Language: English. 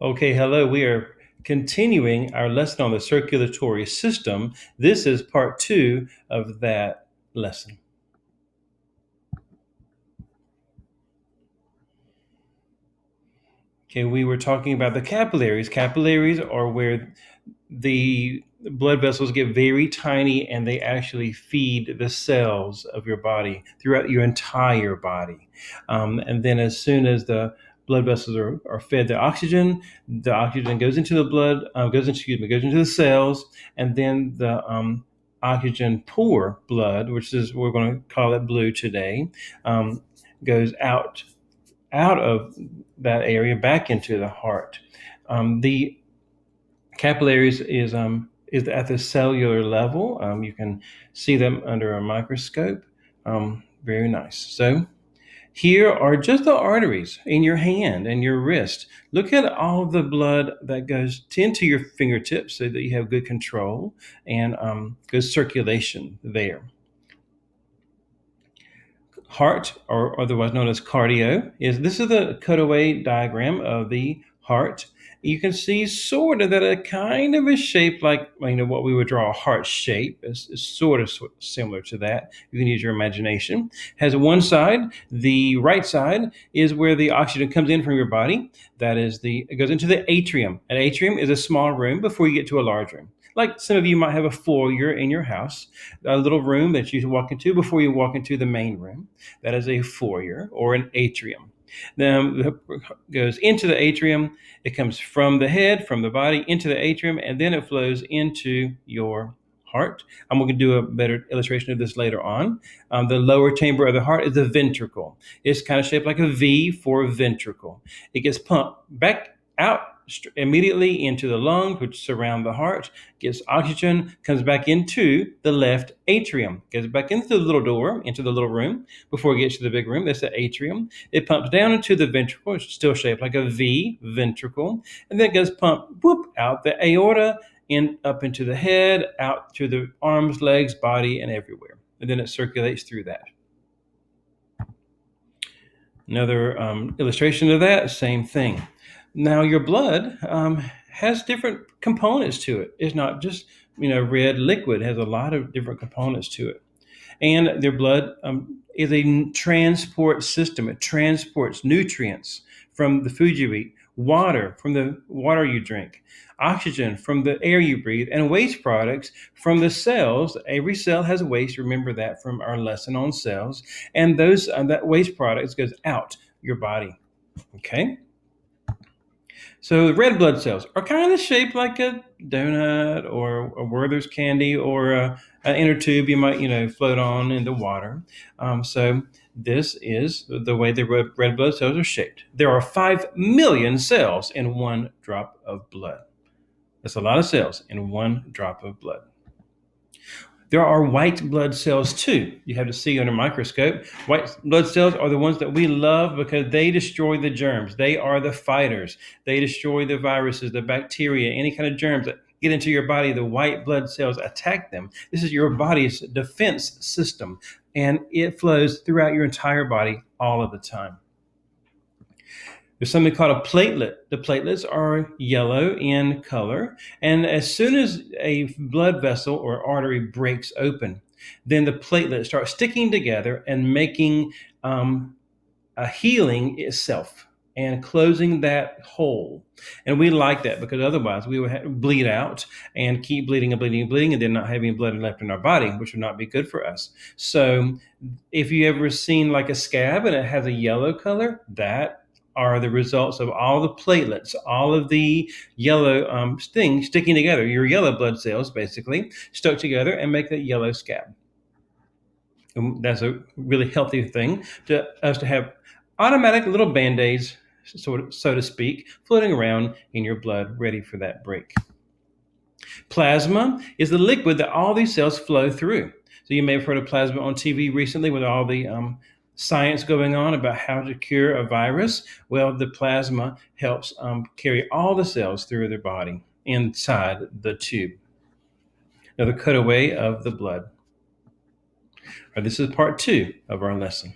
Okay, hello. We are continuing our lesson on the circulatory system. This is part two of that lesson. Okay, we were talking about the capillaries. Capillaries are where the blood vessels get very tiny and they actually feed the cells of your body throughout your entire body. And then, as soon as the blood vessels are fed the oxygen goes into the blood, goes into the cells, and then the oxygen poor blood, which is we're going to call it blue today, goes out of that area back into the heart. The capillaries is at the cellular level. You can see them under a microscope. Very nice. So here are just the arteries in your hand and your wrist. Look at all the blood that goes into your fingertips so that you have good control and good circulation there. Heart, or otherwise known as cardio, this is the cutaway diagram of the heart. You can see sort of that it kind of is shaped like what we would draw a heart shape. Is sort of similar to that. You can use your imagination. Has one side, the right side is where the oxygen comes in from your body. It goes into the atrium. An atrium is a small room before you get to a large room. Like some of you might have a foyer in your house, a little room that you walk into before you walk into the main room. That is a foyer or an atrium. Then it goes into the atrium. It comes from the head, from the body, into the atrium, and then it flows into your heart. I'm going to do a better illustration of this later on. The lower chamber of the heart is the ventricle. It's kind of shaped like a V for ventricle. It gets pumped back out immediately into the lungs, which surround the heart, gets oxygen, comes back into the left atrium, goes back into the little door, into the little room before it gets to the big room. That's the atrium. It pumps down into the ventricle, which is still shaped like a V, ventricle, and then it goes pump, whoop, out the aorta, up into the head, out to the arms, legs, body, and everywhere. And then it circulates through that. Another illustration of that, same thing. Now, your blood has different components to it. It's not just red liquid. It has a lot of different components to it. And their blood is a transport system. It transports nutrients from the food you eat, water from the water you drink, oxygen from the air you breathe, and waste products from the cells. Every cell has waste. Remember that from our lesson on cells. And that waste products goes out your body. Okay. So red blood cells are kind of shaped like a donut or a Werther's candy or an inner tube you might float on in the water. So this is the way the red blood cells are shaped. There are 5 million cells in one drop of blood. That's a lot of cells in one drop of blood. There are white blood cells too. You have to see under a microscope. White blood cells are the ones that we love because they destroy the germs. They are the fighters. They destroy the viruses, the bacteria, any kind of germs that get into your body. The white blood cells attack them. This is your body's defense system, and it flows throughout your entire body all of the time. There's something called a platelet. The platelets are yellow in color. And as soon as a blood vessel or artery breaks open, then the platelets start sticking together and making a healing itself and closing that hole. And we like that because otherwise we would bleed out and keep bleeding and bleeding and bleeding and then not having blood left in our body, which would not be good for us. So if you ever seen like a scab and it has a yellow color, that are the results of all the platelets, all of the yellow things sticking together. Your yellow blood cells basically stuck together and make that yellow scab. And that's a really healthy thing to us to have automatic little band-aids, so to speak, floating around in your blood, ready for that break. Plasma is the liquid that all these cells flow through. So you may have heard of plasma on TV recently with all the science going on about how to cure a virus. Well, the plasma helps carry all the cells through their body inside the tube. Now, the cutaway of the blood. This is part two of our lesson.